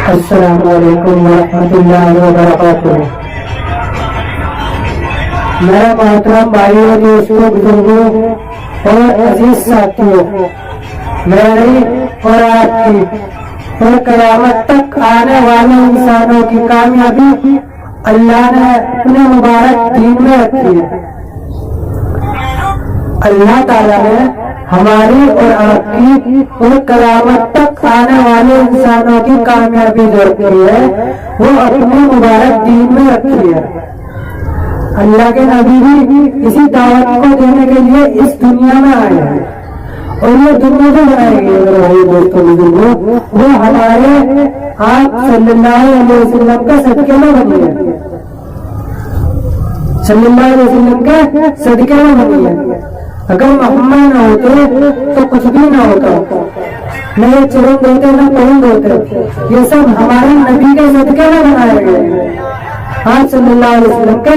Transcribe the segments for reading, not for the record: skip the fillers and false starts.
अस्सलामु अलैकुम वरहमतुल्लाहि वबरकातुहू। मेरा मोहतरम भाइयों, दोस्तों, बुजुर्गों और अजीज साथियों, मेरी और आपकी और क़यामत तक आने वाले इंसानों की कामयाबी अल्लाह ने अपने मुबारक दीन में रखी है। अल्लाह ताला ने हमारी और आपकी और क़यामत तक आने वाले इंसानों की कामयाबी जो रखी है वो अपने मुबारक दीन में रखी है। अल्लाह के नबी भी इसी दावत को देने के लिए इस दुनिया में आए हैं और ये दुनिया जो बनाई गई है भाई दोस्तों बुजुर्गों, वो हमारे आप सल्लल्लाहु अलैहि वसल्लम के सदके में बनी है। सल्लल्लाहु अलैहि वसल्लम के सदके में बनी है। अगर मोहम्मद न होते तो कुछ भी ना होता, न ये चरण होते न पहुंच होते। ये सब हमारे नबी के सदके में बनाए गए हैं। आप सल्लल्लाहु अलैहि वसल्लम के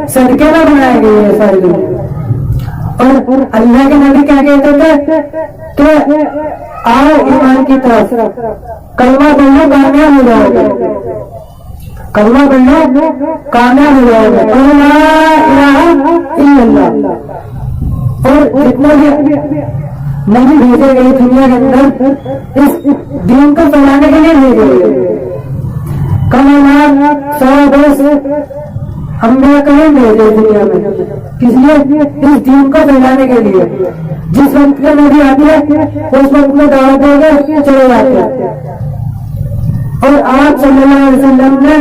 सदके में बनाए गए हैं सारी दुनिया। और अल्लाह के नबी क्या कहते थे कि आओ ईमान की तरफ, कलमा पढ़ लो कामयाब हो जाओगे, कलमा पढ़ लो कामयाब हो जाओगे। और ला इलाहा इल्लल्लाह। और जितना भी नबी भेजे गए दुनिया के अंदर इस दीन को फैलाने के लिए भेजे गए। कम इमाम 100 अम्बिया कहीं भेजे दुनिया में, किसलिए? इस दीन को फैलाने के लिए। जिस वक्त में नबी आते हैं उस वक्त में दावत देकर चले जाते हैं। और आप सल्लल्लाहु अलैहि वसल्लम ने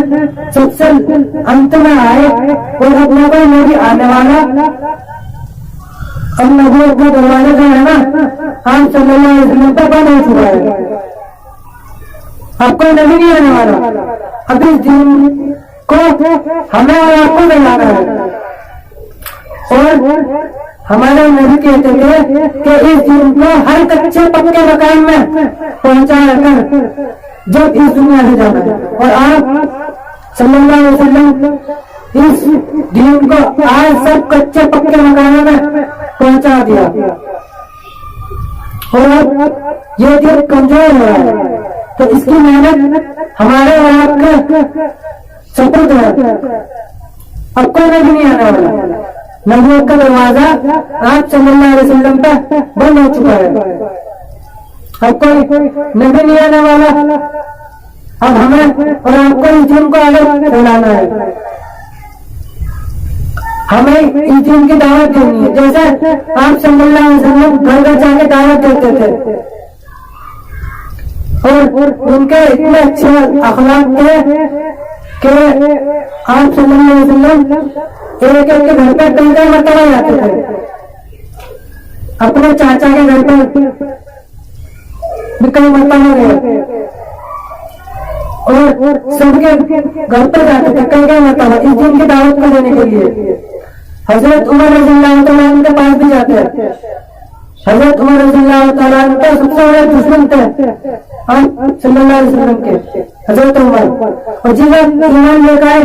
सबसे अंत में आए और अपना कोई नबी आने वाला अब नबियों का दरवाजा जो है ना, आप सल्लल्लाहु अलैहि वसल्लम पर बंद हो चुका है। अब कोई नबी नहीं आने वाला। अब इस दीन को हमें और आपको फैलाना है। और हमारे नबी कहते थे कि इस दीन को हर कच्चे पक्के मकान में पहुंचा कर जब इस दुनिया से जाना है। और आप सल्लल्लाहु अलैहि वसल्लम इस दीन को आज सब कच्चे पक्के मकानों में पहुंचा दिया। और ये दीन कमजोर हो रहा है तो इसकी मेहनत हमारे और आपके सपुर्द है। अब कोई नबी नहीं आने वाला। नबूवत का दरवाजा आप सल्लल्लाहु अलैहि वसल्लम पर बंद हो चुका है। अब कोई नबी नहीं आने वाला। अब हमें और आपको इस दीन को आगे फैलाना है। हमें इस दीन की दावत देनी है। जैसे आप सल्लल्लाहु अलैहि वसल्लम घर घर जाके दावत देते थे और उनके इतने अच्छे अखलाक थे कि आप सल्लल्लाहु अलैहि वसल्लम एक एक के घर पे कई मरतबा जाते थे। अपने चाचा के घर पर भी कई मरतबा गए और सबके घर पर जाते थे कई मरतबा इस दिन की दावत को देने के लिए। हजरत उमर रज़ियल्लाहु तआला अन्हु के पास भी जाते हैं। हजरत उमर रज़ियल्लाहु तआला अन्हु के सबसे बड़े दुश्मन थे आप सल्लल्लाहु अलैहि वसल्लम के, हजरत उमर। और जिस वक्त ईमान लेकर आए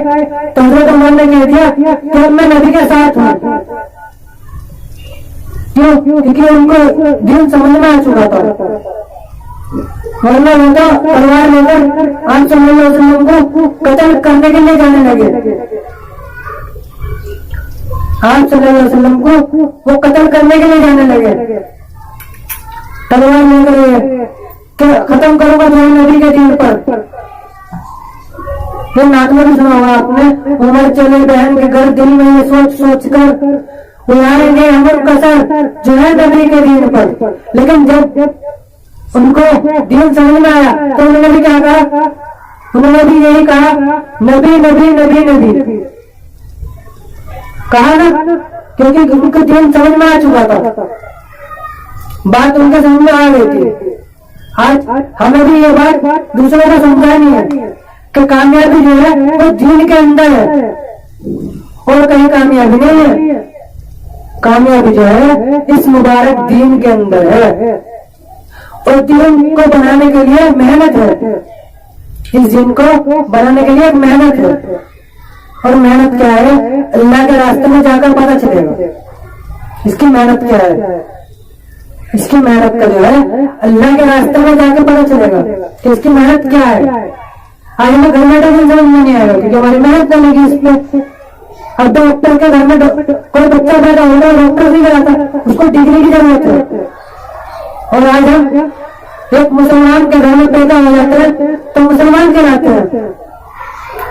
तो हजरत उमर ने कह दिया कि मैं नबी के साथ हूँ। क्यों? क्योंकि उनको दीन समझ में आ चुका था। वरना वो तो तलवार लेकर आप सल्लल्लाहु अलैहि वसल्लम को कत्ल करने के लिए जाने लगे। आप सल्लल्लाहु अलैहि वसल्लम को वो कत्ल करने के लिए जाने लगे, तलवार लेकर कि खत्म करूंगा तुम्हारे नबी के दीन पर। ये नात में भी सुना होगा आपने, उमर चले बहन के घर, दिल में ये सोच सोच कर उड़ाएंगे अमर कसर जो है नबी के दीन पर। लेकिन जब उनको दीन समझ में आया तो उन्होंने भी क्या कहा? उन्होंने भी यही कहा नबी नबी नबी नबी कहा ना, क्योंकि उनको दीन समझ में आ चुका था। बात उनके समझ में आ गई थी। आज हमें भी ये बात दूसरों को समझानी है कि कामयाबी जो है वो दीन के अंदर है और कहीं कामयाबी नहीं है। कामयाबी जो है इस मुबारक दीन के अंदर है। और दीन को बनाने के लिए मेहनत है। इस दीन को बनाने के लिए मेहनत है। और मेहनत क्या है? अल्लाह के रास्ते में जाकर पता चलेगा इसकी मेहनत क्या है। इसकी मेहनत का जो है अल्लाह के रास्ते में जाकर पता चलेगा कि इसकी मेहनत क्या है। आज हमें घर बैठे भी समझ में नहीं आएगा क्योंकि हमारी मेहनत नहीं लगी इस पे। अब डॉक्टर के घर में कोई बच्चा पैदा हो रहा है, डॉक्टर नहीं कराता, उसको डिग्री की जरूरत है। और आज हम एक मुसलमान के घर में पैदा हो जाते हैं तो मुसलमान कहलाते हैं।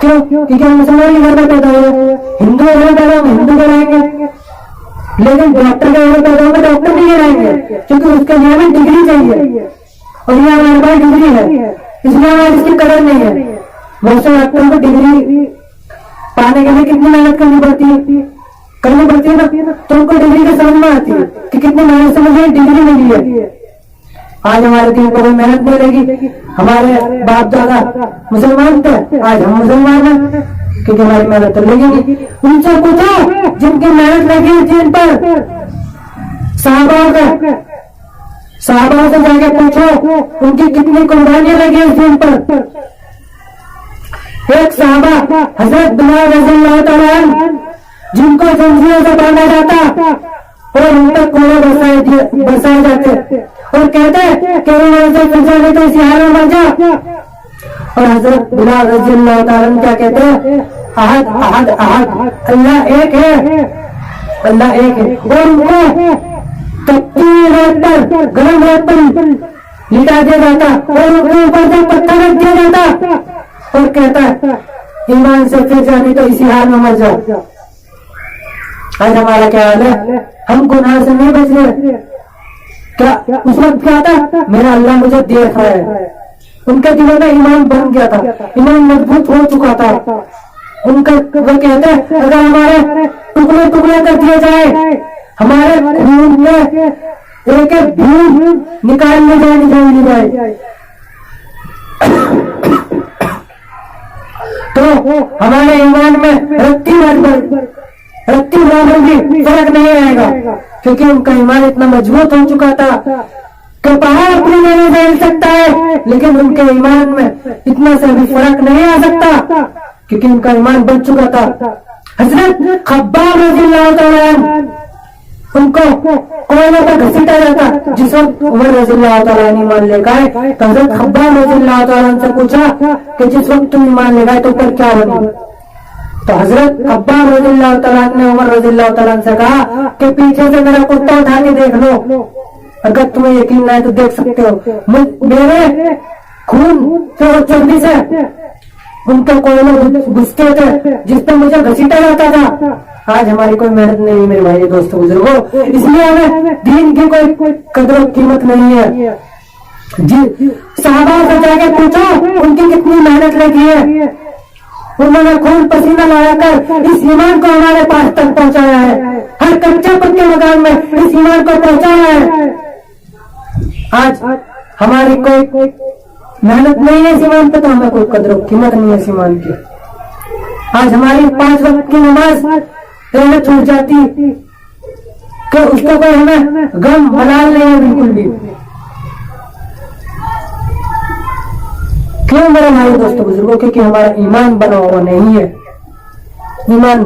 क्यों? क्योंकि हम मुसलमान के घर में पैदा हुए। हिंदू घर में पैदा हम हिंदू कहलाएंगे, लेकिन डॉक्टर के घर में पैदा होगा डॉक्टर नहीं कहलाएंगे क्योंकि उसके लिए हमें डिग्री चाहिए और ये हमारे पास डिग्री है, इसलिए हमारी इसकी कदर नहीं है। बहुत से डॉक्टरों को डिग्री पाने के लिए कितनी मेहनत करनी पड़ती है ना, तो उनको डिग्री का समझ में आती है कि कितनी मेहनत से मुझे डिग्री मिली है। आज हमारे दिन को कोई मेहनत नहीं लगी, हमारे बाप दादा मुसलमान थे, आज हम मुसलमान हैं क्योंकि हमारी मेहनत तो लगी नहीं। उनसे पूछो जिनकी मेहनत लगी जिन पर, साहबा से जाके पूछो उनकी कितनी कुर्बानियां लगी इस दिन पर। एक साहबा हजरत बिलाल रज़ियल्लाहु तआला अन्हु जिनको जंजीरों से बांधा जाता और उन तक कुएं बरसाए जाते और कहते कि नहीं तो इसी हाल में मर जा। और हजरत बिलाल रज़ियल्लाहु तआला अन्हु क्या कहते हैं? अहद अहद अहद, अल्लाह एक है, अल्लाह एक है। और उनको तपती रेत पर, गर्म रेत पर लिटा दिया जाता और उनके ऊपर से पत्थर रख दिया जाता और कहता है ईमान से फिर जाने तो इसी हाल में मर जाओ। आज हमारा क्या हाल है? हम गुनाह से नहीं बच रहे। क्या उस वक्त क्या था? मेरा अल्लाह मुझे देख रहा है। उनके दिलों में ईमान बन गया था, ईमान मजबूत हो चुका था। उनका वो कहते हैं अगर हमारे टुकड़े टुकड़े कर दिए जाए, हमारे खून में एक एक बूंद निकाल ली जाए तो हमारे ईमान में रत्ती भर भी फर्क नहीं आएगा क्योंकि उनका ईमान इतना मजबूत हो चुका था कि पहाड़ अपनी नहीं फैल सकता है, लेकिन उनके ईमान में इतना से भी फर्क नहीं आ सकता क्योंकि उनका ईमान बन चुका था। हजरत खब्बाब रज़ियल्लाहु तआला अन्हु उनको कोयले पर घसीटा जाता। जिस वक्त उमर रज़ियल्लाहु तआला अन्हु ईमान लेकर आए तो हजरत खब्बाब रज़ियल्लाहु तआला अन्हु से पूछा कि जिस वक्त तुम ईमान ले गए तो ऊपर क्या बनी? तो हजरत खब्बाब रज़ियल्लाहु तआला अन्हु ने उमर रज़ियल्लाहु तआला अन्हु से कहा कि पीछे से मेरा कुत्ता उठा के देख लो, अगर तुम्हें यकीन ना है तो देख सकते हो। मेरे खून से और चर्बी से उनके कोयले घुसते थे जिस पर मुझे घसीटा जाता था। आज हमारी कोई मेहनत नहीं है मेरे भाई दोस्तों बुजुर्गों, इसलिए हमें दीन की कोई कदर कीमत नहीं है। जी साहबा से जाके पूछो उनकी कितनी मेहनत लगी है, उन्होंने खून पसीना लगाकर इस ईमान को हमारे पास तक पहुंचाया है, हर कच्चे पक्के मकान में इस ईमान को पहुंचाया है। आज हमारी कोई मेहनत नहीं है इस ईमान पे तो हमें कोई कदर कीमत नहीं है इस ईमान की। आज हमारी 5 वक्त की नमाज रहना छूट जाती कि उसको कोई हमें गम मलाल नहीं है बिल्कुल भी। क्यों मेरे भाई दोस्तों बुजुर्गों? क्योंकि हमारा ईमान बना हुआ नहीं है। ईमान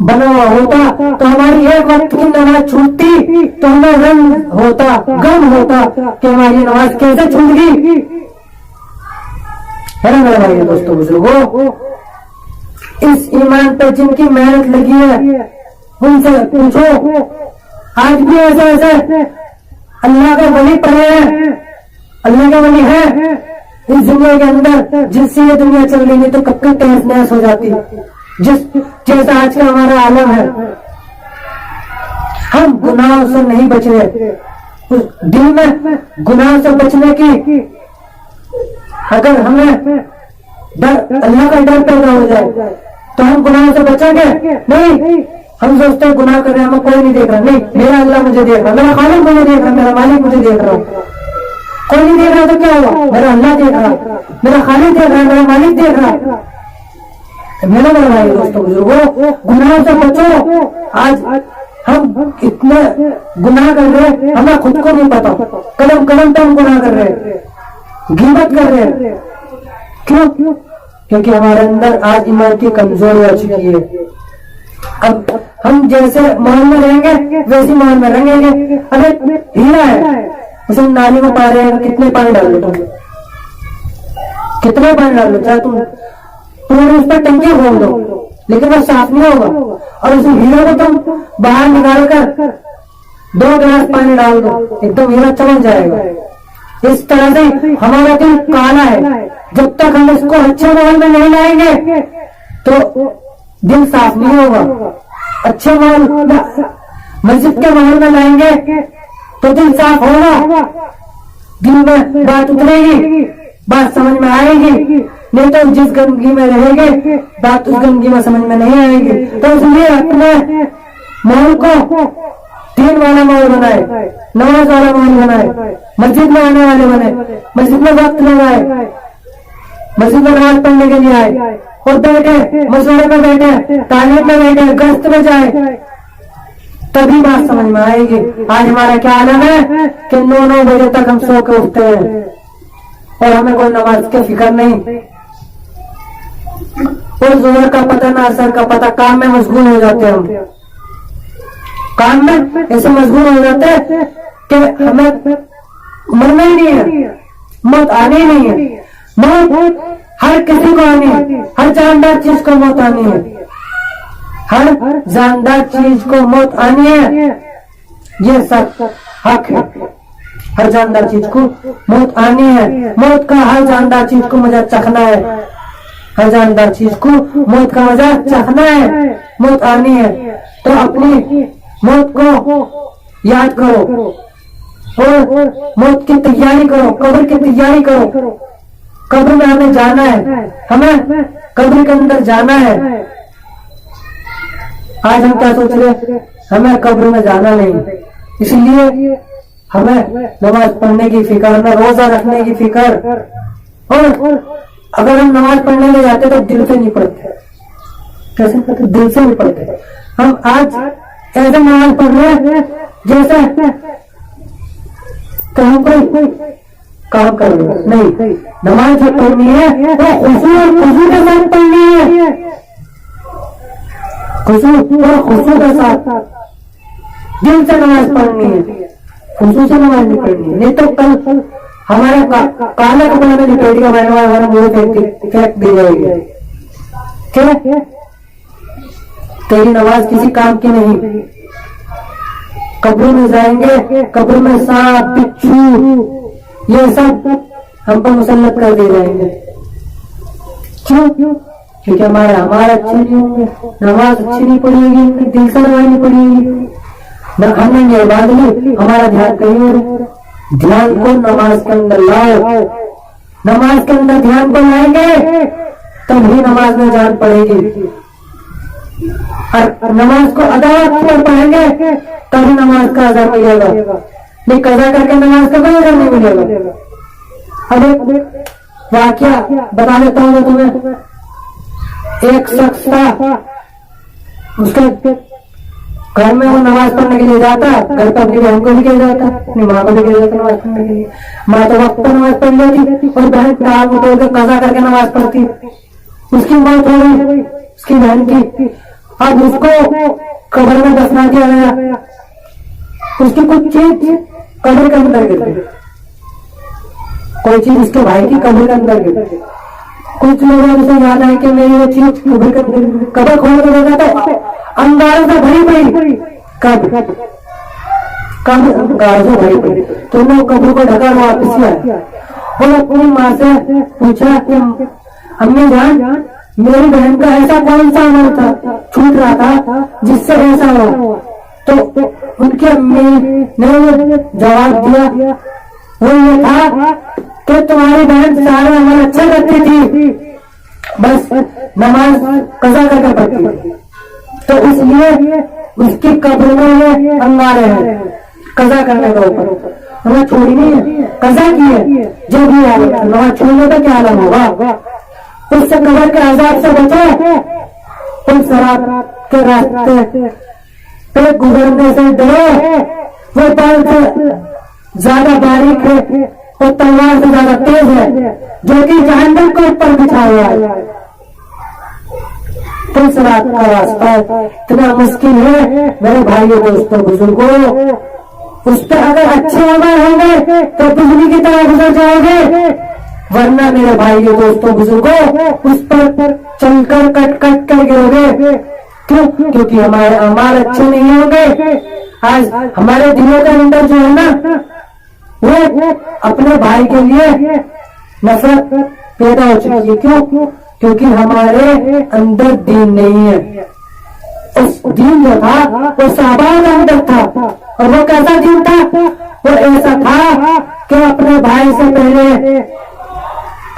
बना हुआ होता तो हमारी एक वक्त की नमाज छूटती तो हमें रंग होता, गम होता कि हमारी नमाज कैसे छूट गई, है ना मेरे भाई दोस्तों बुजुर्गों? इस ईमान पर जिनकी मेहनत लगी है उनसे पूछो। आज भी ऐसे अल्लाह के वली पड़े हैं, अल्लाह के वली है इस दुनिया के अंदर, जिससे ये दुनिया चल रही है तो कब तक तहस नहस हो जाती, जैसा आज का हमारा आलम है। हम गुनाहों से नहीं बच रहे। उस दिल में गुनाह से बचने की अगर हमें अल्लाह का डर पैदा हो जाए तो हम गुनाह से बचेंगे नहीं। हम सोचते हैं गुनाह कर रहे हैं, हमें कोई नहीं देख रहा, नहीं मेरा अल्लाह मुझे देख रहा, मेरा खालिक मुझे देख रहा, मेरा मालिक मुझे देख रहा। कोई नहीं देख रहा तो क्या हुआ? मेरा अल्लाह देख रहा, मेरा खालिक देख रहा, मेरा मालिक देख रहा। मेरा भाई दोस्तों बुजुर्गों, गुनाह से बचो। आज हम इतने गुनाह कर रहे हैं हमें खुद को नहीं पता, कदम कदम पर हम गुनाह कर रहे हैं, गिबत कर रहे हैं। क्यों? क्योंकि हमारे अंदर आज ईमान की कमजोरी आ चुकी है। अब हम जैसे माहौल में रहेंगे वैसी माहौल में रहेंगे। अरे हीरा है, उसे नाली में पा रहे हैं, कितने पानी डाल दो, कितने पानी डाल लो, चाहे तुम पूरे उस पर टंकी खोल दो, लेकिन वो साफ नहीं होगा। और उस हीरे को तुम बाहर निकाल कर 2 गिलास पानी डाल दो, एकदम हीरा चमक जाएगा। इस तरह से हमारा दिल काला है, जब तक हम इसको अच्छे माहौल में नहीं लाएंगे तो दिल साफ नहीं होगा। अच्छे माहौल मस्जिद के माहौल में लाएंगे तो दिल साफ होगा, दिल में बात उतरेगी, बात समझ में आएगी। नहीं तो जिस गंदगी में रहेंगे बात उस गंदगी में समझ में नहीं आएगी। तो इसलिए अपने माहौल को दीन वाला माहौल बनाए, नमाज वाला माहौल बनाए, मस्जिद में आने वाले बने, मस्जिद में वक्त लगाए, मस्जिद में नमाज पढ़ने के लिए आए और बैठे, मशवरे में बैठे, तालीम में बैठे, गश्त में जाए, तभी बात समझ में आएगी। आज हमारा क्या हालत है कि 9-9 बजे तक हम सो के उठते हैं और हमें कोई नमाज की फिक्र नहीं, और जोहर का पता ना असर का पता, काम में मशगूल हो जाते हैं। हम काम में ऐसे मशगूल हो जाते हैं कि हमें मरना ही नहीं है, मौत आनी ही नहीं है। मौत हर किसी को आनी है, हर जानदार चीज को मौत आनी है, हर जानदार चीज को मौत आनी है, ये सब हक है। हर जानदार चीज को मौत आनी है, मौत का हर जानदार चीज को मजा चखना है, हर जानदार चीज को मौत का मजा चखना है, मौत आनी है। तो अपनी मौत को याद करो और मौत की तैयारी करो, कब्र की तैयारी करो। कब्र में हमें जाना है, हमें कब्र के अंदर जाना है। आज हम क्या सोच रहे, हमें कब्र में जाना नहीं, इसलिए हमें नमाज पढ़ने की फिक्र, हमें रोजा रखने की फिक्र। और अगर हम नमाज पढ़ने ले जाते तो दिल से नहीं पढ़ते, कैसे पढ़ते, दिल से नहीं पढ़ते। हम आज ऐसे नमाज पढ़ रहे हैं जैसे कहीं कोई काम कर रहे हो, नहीं। नमाज जो पढ़नी है वो खुशू और खुशू के साथ पढ़नी है, खुशू और खुशू के साथ दिल से नमाज पढ़नी है, खुशू से नमाज नहीं पढ़नी। नहीं तो कल हमारे काले कपड़े में लिपेट का बहने वाला हमारा मुंह फेंक दी जाएगी। क्या तेरी नमाज किसी काम की नहीं। कब्र में जाएंगे, कब्र में सांप, बिच्छू, ये सब हम पर मुसल्लत कर दे जाएंगे। क्यों? क्योंकि हमारा अच्छे नहीं होंगे, नमाज अच्छी नहीं पड़ेगी, दिल से नमाज नहीं पड़ेगी, हमने ये बात ली, हमारा ध्यान कहीं और। ध्यान को नमाज के अंदर लाओ, नमाज के अंदर ध्यान को लाएंगे तभी नमाज में जान पड़ेगी। और नमाज को अदा कर पाएंगे तभी नमाज का अदा मिलेगा, नहीं कज़ा करके नमाज का कोई अदा नहीं मिलेगा। अब एक वाकया बता देता हूँ मैं तुम्हें। एक शख्स था, उसके घर में वो नमाज पढ़ने के लिए जाता, घर पर अपनी बहन को लेके जाता, अपनी माँ को लेके जाता नमाज पढ़ने के लिए। माँ तो वक्त पर नमाज पढ़ लेती और बहन टाल उठो के कज़ा करके नमाज पढ़ती। उसकी मौत हो गई उसकी बहन की। अब उसको कब्र में दफना किया गया, उसकी कुछ चीज कब्र के अंदर गिर गई, कोई चीज उसके भाई की कब्र के अंदर गिर गई। कुछ लोगों को याद आया कि मेरी वो चीज कब्र खोल के देखा तो अंगारों से भरी पड़ी, कब्र अंगारों से भरी पड़ी। तो लोग कब्र को ढका वापस आया और अपनी माँ से पूछा कि अम्मी जान, मेरी बहन का ऐसा कौन सा अमल था छूट रहा था जिससे ऐसा हुआ? तो उनकी अम्मी ने जवाब दिया, वो ये था कि तुम्हारी बहन सारे अमल अच्छे करती थी, बस नमाज कज़ा करके पढ़ती थी, तो इसलिए उसकी कब्र में ये अंगारे हैं कज़ा करने के ऊपर। नमाज छोड़ी नहीं है, कज़ा की है। जो भी है नमाज छोड़ने का क्या आलम होगा? उससे कब्र के आजाद से बचो, उस शराब के रास्ते पे गुजरने से डरो। वो बाल से ज्यादा बारीक है और तलवार से ज्यादा तेज है, जो कि जहन्नम के ऊपर बिछा हुआ है। तो शराब का रास्ता इतना मुश्किल है मेरे भाइयों, दोस्तों, बुजुर्गों। उस पर अगर अच्छे अमल होंगे तो बिजली की तरह गुजर जाओगे, वरना मेरे भाइयों दोस्तों बुजुर्गों उस पर चलकर कट कट कर गिरोगे। क्यों? क्योंकि हमारे अमाल अच्छे नहीं होंगे। आज हमारे दिलों के अंदर जो है ना, वो अपने भाई के लिए नफरत पैदा हो चुकी है। क्यों? क्योंकि हमारे अंदर दीन नहीं है। उस दीन जो था वो सहाबा के अंदर था, और वो कैसा दीन था? वो ऐसा था कि अपने भाई से पहले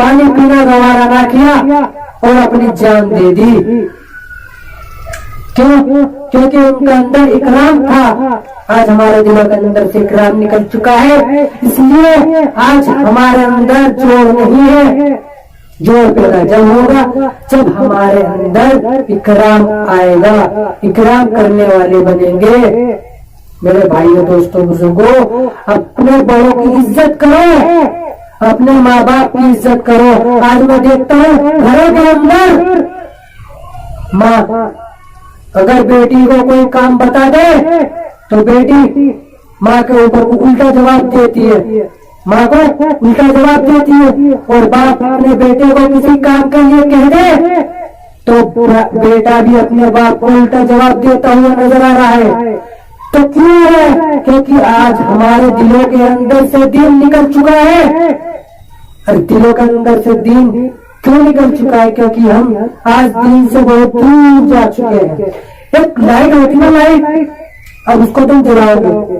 पानी पीना गवारा ना किया और अपनी जान दे दी। क्यों? क्योंकि उनके अंदर इकराम था। आज हमारे दिलों के अंदर से इकराम निकल चुका है, इसलिए आज हमारे अंदर जोर नहीं है। जोर पैदा जब होगा जब हमारे अंदर इकराम आएगा, इकराम करने वाले बनेंगे। मेरे भाइयों दोस्तों बुजुर्गों, अपने बड़ों की इज्जत करो, अपने माँ बाप की इज्जत करो। आज मैं देखता हूँ घरों के अंदर माँ अगर बेटी को कोई काम बता दे तो बेटी माँ के ऊपर उल्टा जवाब देती है, माँ को उल्टा जवाब देती है। और बाप अपने बेटे को किसी काम के लिए कह दे तो बेटा भी अपने बाप को उल्टा जवाब देता हुआ नजर आ रहा है। तो क्यों है? क्योंकि आज हमारे दिलों के अंदर से दीन निकल चुका है। और दिलों के अंदर से दीन क्यों निकल चुका है? क्योंकि हम आज दीन से बहुत दूर जा चुके हैं। एक लाइट होती ना, लाइट, अब उसको तुम जलाओगे,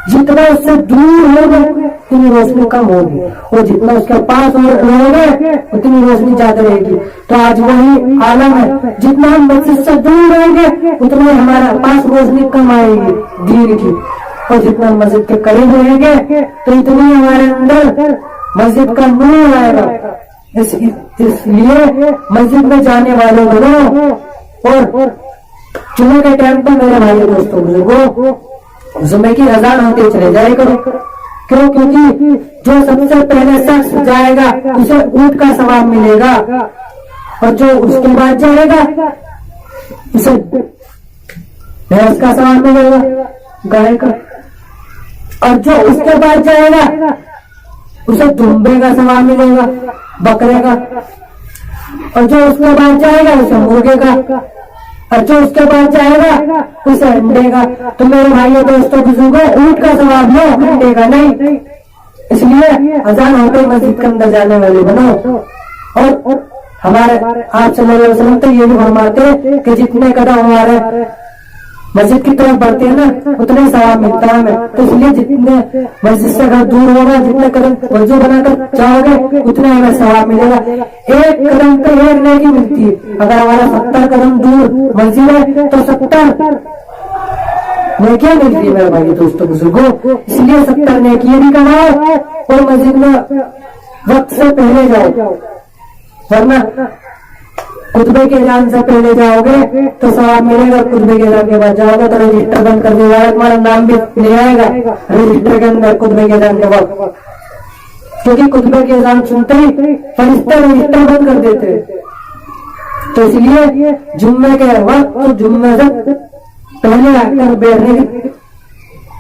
जितना उससे दूर होगे उतनी रोशनी कम होगी, और जितना उसके पास रहोगे उतनी रोशनी ज्यादा रहेगी। तो आज वही आलम है, जितना हम मस्जिद से दूर रहेंगे उतना हमारे पास रोशनी कम आएगी दीन की, और जितना मस्जिद के करीब रहेंगे तो इतनी हमारे अंदर मस्जिद का नूर आएगा। इसलिए मस्जिद में जाने वाले बनो, और जुमे के टाइम पर मेरे भाई दोस्तों बुजुर्गों जुमे की अजान होते चले जाए करो। क्यों? क्योंकि जो सबसे पहले शख्स जाएगा उसे ऊंट का सवाब मिलेगा, और जो उसके बाद जाएगा उसे भैंस का सवाब मिलेगा, गाय का, और जो उसके बाद जाएगा उसे दुम्बे का सवाब मिलेगा, बकरे का, और जो उसके बाद जाएगा उसे मुर्गे का, और जो उसके बाद जाएगा उसे अंडे का। तो मेरे भाइयों दोस्तों बुजुर्गों, ऊंट का सवाब लो, अंडे का नहीं। इसलिए अजान होते मस्जिद के अंदर जाने वाले बनो। और हमारे आप सल्लल्लाहु अलैहि वसल्लम तो ये भी फरमाते कि जितने कदम हमारे मस्जिद की तरफ बढ़ते हैं ना उतने सवाब मिलता है हमें। तो इसलिए जितने मस्जिद से घर दूर होगा, जितने कदम वजू बनाकर जाओगे उतने हमें सवाब मिलेगा। एक कदम पे एक नेकी मिलती है। अगर हमारा 70 कदम दूर मस्जिद है तो 70 नेकियां मिलती है मेरे भाई दोस्तों बुजुर्गों। इसलिए 70 नेकियां भी कमाओ और मस्जिद में वक्त से पहले जाओ, वरना खुतबे के ऐलान से पहले जाओगे तो सवाब मिलेगा, खुतबे के ऐलान के बाद जाओगे तो रजिस्टर बंद कर देगा, तुम्हारा नाम भी नहीं आएगा रजिस्टर के अंदर खुतबे के ऐलान के वक्त। क्योंकि खुतबे के ऐलान सुनते ही फरिश्ते रजिस्टर बंद कर देते। तो इसलिए जुम्मे के वक्त और जुम्मे से पहले आकर बैठने की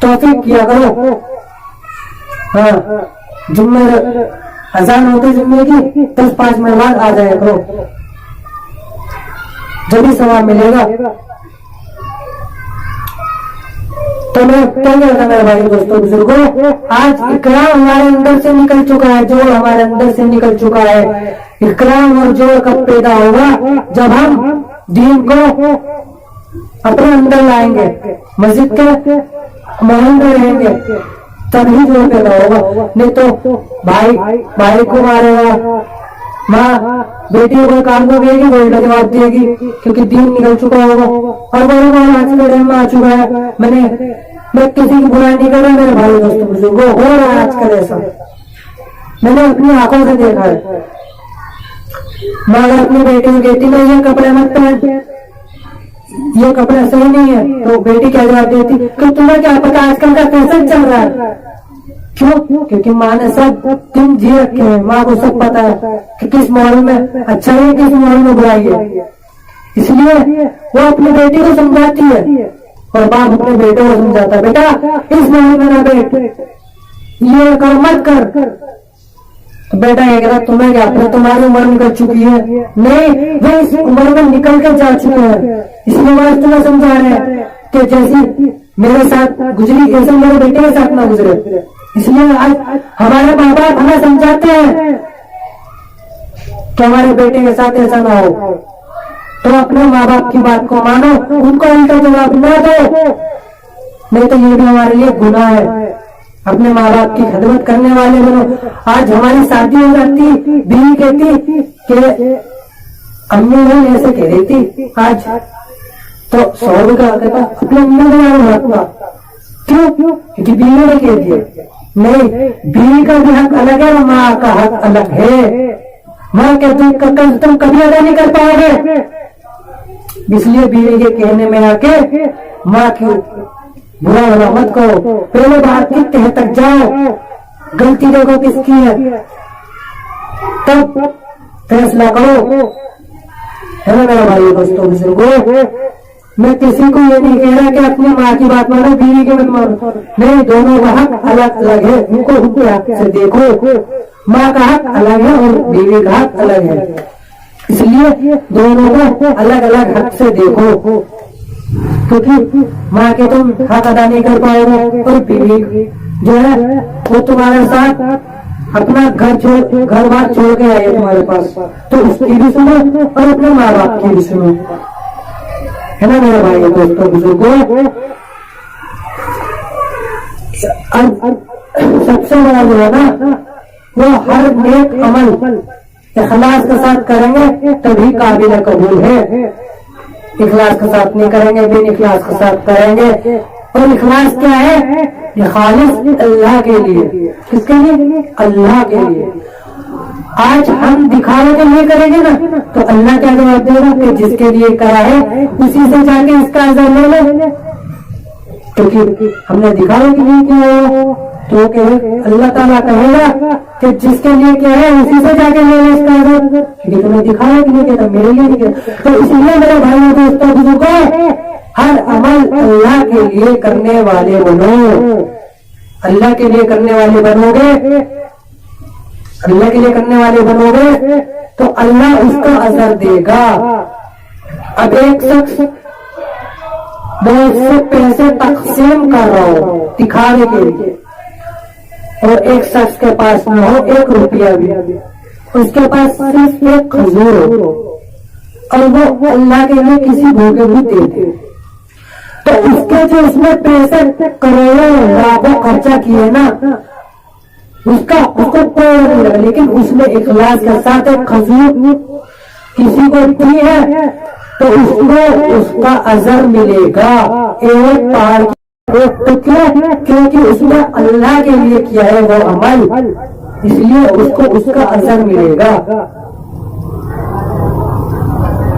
तौफीक किया करो। हाँ, जुम्मे अजान होते जुम्मे की 10-5 मिनट बाद आ जाए करो, जब भी सवाब मिलेगा। तो मैं क्या कहता मेरे भाई दोस्तों बुजुर्गों, आज इकराम हमारे अंदर से निकल चुका है, जोर हमारे अंदर से निकल चुका है। इकराम और जोर कब पैदा होगा? जब हम दीन को अपने अंदर लाएंगे, मस्जिद के माहौल में रहेंगे, तभी जोर पैदा होगा। नहीं तो भाई को मारेगा, माँ बेटी को काम को कहेगी वो उल्टा जवाब देगी, क्योंकि दीन निकल चुका होगा। और बड़े बड़े आज के टाइम में आ चुका है। मैं किसी की बुराई नहीं कर रहा मेरे भाई दोस्तों बुजुर्गों, हो रहा है आजकल ऐसा, मैंने अपनी आंखों से देखा है। मैं अगर अपनी बेटी को कहती नहीं ये कपड़े मत पहन, ये कपड़ा सही नहीं है, तो बेटी क्या जवाब देती कि तुम्हें क्या पता आजकल का फैशन चल रहा है। क्यों? क्योंकि माँ ने सब दिन जी रखे हैं, माँ को सब पता है कि किस माहौल में अच्छा है, किस माहौल में बुराई है। इसलिए वो अपनी बेटी को समझाती है और बाप अपने बेटे को समझाता है, बेटा इस माहौल में ना बैठ, ये कर मत कर। तो बेटा ये कह रहा तुम्हें क्या पता, तुम्हारी उम्र निकल चुकी है। नहीं, वे इस उम्र में निकल के जा चुके हैं, इसलिए बात तुम्हें समझा रहे हैं कि जैसी मेरे साथ गुजरी ऐसे मेरे बेटे के साथ ना गुजरे। इसलिए आज हमारे माँ बाप हमें समझाते हैं कि हमारे बेटे के साथ ऐसा ना हो, तो अपने माँ बाप की बात को मानो, उनको उल्टा जवाब ना दो, नहीं तो ये भी हमारे लिए गुनाह है। अपने माँ बाप की खिदमत करने वाले बनो। आज हमारी शादी हो जाती, बीवी कहती कि अम्मी ने ऐसे कह रही थी आज, तो शौहर का कहता अपने अम्मी को रखा, क्यों? क्योंकि बीवी ने कह दिया। नहीं, बीवी का भी हक अलग है और माँ का हक अलग है। माँ कहती तुम कभी अदा नहीं कर पाओगे, इसलिए बीवी के कहने में आके माँ की बुरा भला मत कहो, पहले बात की तह तक जाओ, गलती देखो किसकी है, तब फैसला करो। है ना मेरा भाई दोस्तों बुजुर्गों, मैं किसी को ये नहीं कह रहा कि अपनी माँ की बात मानो, बीवी की मत मानो। नहीं, दोनों का हक अलग अलग है, उनको उनके हक से देखो। माँ का हक अलग है और बीवी का हक अलग है, इसलिए दोनों को अलग अलग हक से देखो। क्योंकि माँ के तुम हक अदा नहीं कर पाओगे और बीवी जो है वो तुम्हारे साथ अपना घर बार छोड़ के आई है तुम्हारे पास, तो उसकी भी सुनो और अपने माँ बाप की भी सुनो। है ना मेरे भाई दोस्तों बुजुर्गों, सबसे बड़ा जो है ना वो हर नेक अमल इखलास के साथ करेंगे तभी काबिल कबूल है। इखलास के साथ नहीं करेंगे, बिन इखलास के साथ करेंगे। और इखलास क्या है? ये खालिस अल्लाह के लिए। किसके लिए? अल्लाह के लिए। आज हम दिखावे के लिए करेंगे ना, तो अल्लाह क्या जवाब देगा कि जिसके लिए करा है उसी से जाके इसका अजर ले ले, क्योंकि हमने दिखावे के लिए किया। तो अल्लाह ताला कहेगा कि जिसके लिए क्या है उसी से जाके ले ले इसका अजर, क्योंकि तुम्हें दिखावे के लिए किया, मेरे लिए नहीं किया। तो इसलिए मेरे भाइयों दोस्तों बुजुर्गों, हर अमल अल्लाह के लिए करने वाले बनो। अल्लाह के लिए करने वाले बनोगे, अल्लाह के लिए करने वाले बनोगे तो अल्लाह उसका असर देगा। अब एक शख्स बहुत से पैसे तकसीम कर रहा हो दिखाने के लिए, और एक शख्स के पास न हो 1 रुपया भी, उसके पास सिर्फ 1 खजूर हो और वो अल्लाह के लिए किसी भूखे भी दे दे, तो उसके जो उसने पैसे करोड़ों लाखों खर्चा किए ना, उसको कोई नहीं लगा, लेकिन उसने इखलास के साथ 1 खजूर किसी को दी है तो उसको उसका अजर मिलेगा एक पहाड़। तो क्यों? क्योंकि उसने अल्लाह के लिए किया है वो अमल, इसलिए उसको उसका असर मिलेगा।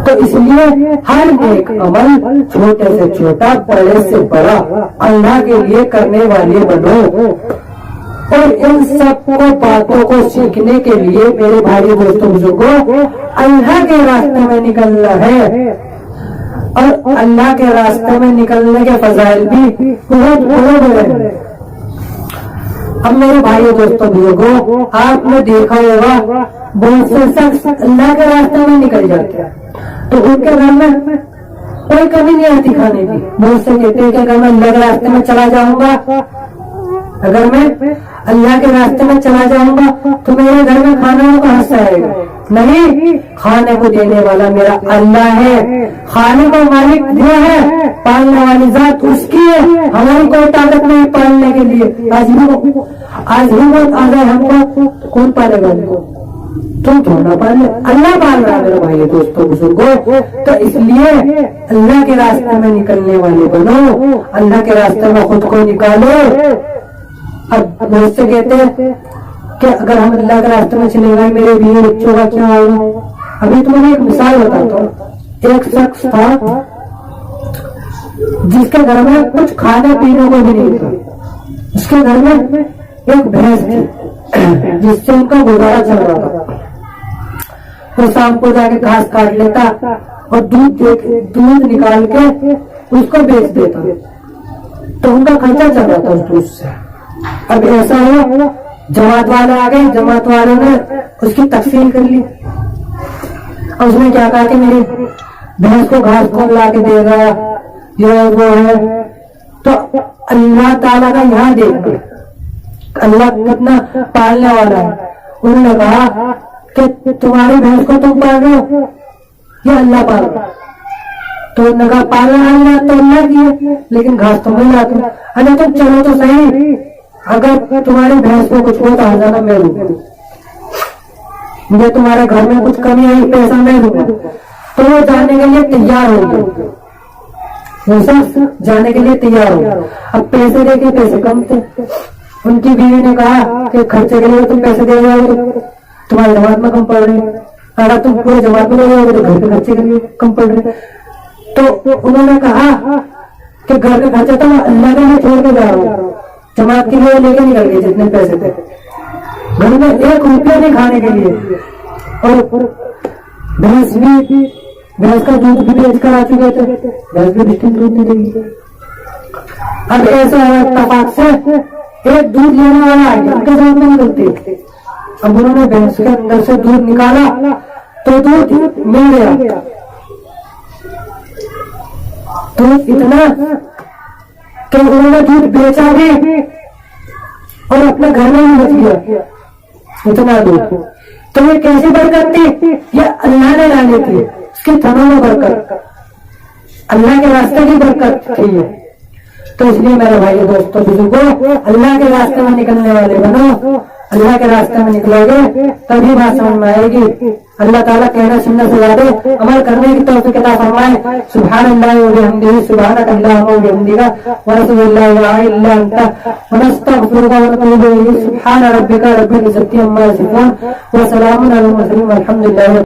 तो इसलिए हर एक अमल छोटे से छोटा, बड़े से बड़ा अल्लाह के लिए करने वाले बनो। और इन सबको बातों को सीखने के लिए मेरे भाई दोस्तों बुजुर्गों, अल्लाह के रास्ते में निकलना है। और अल्लाह के रास्ते में निकलने के फजाइल भी बहुत बड़े हैं। अब मेरे भाइयों दोस्तों बुजुर्गों, आपने देखा होगा बहुत से शख्स अल्लाह के रास्ते में निकल जाते हैं तो उनके घर में कोई कमी नहीं आती खाने की। बहुत से कहते हैं कि अगर मैं अल्लाह के रास्ते में चला जाऊंगा, अगर मैं अल्लाह के रास्ते में चला जाऊंगा तो मेरे घर में खाना कहाँ से आएगा? नहीं, खाने को देने वाला मेरा अल्लाह है, खाने को मालिक जो है, पालने वाली जात उसकी है, हमारी कोई ताकत नहीं पालने के लिए। आज हिम्मत आ जाए हमको, कौन पालेगा हमको? तुम थोड़ा पाले, अल्लाह पाल रहा है मेरे भाई दोस्तों बुजुर्गों। तो इसलिए अल्लाह के रास्ते में निकलने वाले बनो, अल्लाह के रास्ते में खुद को निकालो। अब बहुत से कहते हैं कि अगर हम अल्लाह के रास्ते में चले गए मेरे बीवी बच्चों का क्या होगा? अभी तुम्हें एक मिसाल बताता हूँ। एक शख्स था जिसके घर में कुछ खाने पीने को भी नहीं था। उसके घर में एक भैंस थी जिससे उनका गुजारा चल रहा था। वो शाम को जाके घास काट लेता और दूध निकाल के उसको बेच देता, तो उनका खर्चा चल रहा था उस दूध से। अब ऐसा हो जमात वाले आ गए, जमात वालों ने उसकी तकसीम कर ली और उसने क्या कहा कि मेरी भैंस को घास कौन ला के देगा, ये वो है। तो अल्लाह ताला का यहाँ देखते अल्लाह कितना पालने वाला है। उन्होंने कहा कि तुम्हारी भैंस को तुम पाल रहे हो या अल्लाह पाल रहा। तो उन्होंने कहा पालना अल्लाह तो अल्लाह की है, लेकिन घास तो मिल जाती है। अरे तुम चलो तो सही, अगर तुम्हारी भैंस को कुछ हो तो आ जाना, मैं दूंगा। मुझे तुम्हारे घर में कुछ कमी आई, पैसा मैं दूंगा। तो वो जाने के लिए तैयार हो गए, वो सब जाने के लिए तैयार हो। अब पैसे देके पैसे कम थे। उनकी बीवी ने कहा कि खर्चे के लिए तुम पैसे दे रहे हो, तुम्हारी जमात में कम पड़ रही है, अगर तुम पूरे जमात में दोगे तो घर के खर्चे के लिए कम पड़ रहे। तो उन्होंने कहा कि घर का खर्चा तो अल्लाह के लिए छोड़ के जा रहा हूँ, जमात के लिए लेके निकल गए जितने पैसे थे, घर में 1 रुपया नहीं खाने के लिए। और भैंस का दूध भी बेच कर आ चुके थे, भैंस भी डिस्टिंग दूध नहीं देगी। अब ऐसा इत्तेफाक से एक दूध लेने वाला आ गया, उनके साथ में निकलते। अब उन्होंने भैंस के अंदर से दूध निकाला तो दूध मिल गया, तो इतना कि उन्होंने दूध बेचा भी और अपने घर में भी बच गया इतना दूध। तो ये कैसी बरकत थी? ये अल्लाह ने डाली थी, उसके थनों में बरकत, अल्लाह के रास्ते की बरकत थी ये। तो इसलिए मेरे भाई दोस्तों बुजुर्गों, अल्लाह के रास्ते में निकलने वाले बनो। अल्लाह के रास्ते में निकलोगे तभी बात समझ में आएगी। अल्लाह ताला कहना सुनने से ज्यादा अमल करने की तौफीक अता फरमाए। सुभानअल्लाह व बिहम्दिही, सुभानकल्लाहुम्मा व बिहम्दिका, व ला इलाहा इल्ला अंता, व नस्तगफिरुका व नतूबु इलैक। सुभान रब्बिका रब्बिल इज्जति अम्मा यसिफून, व सलामुन अलल मुरसलीन, वल्हम्दुलिल्लाहि।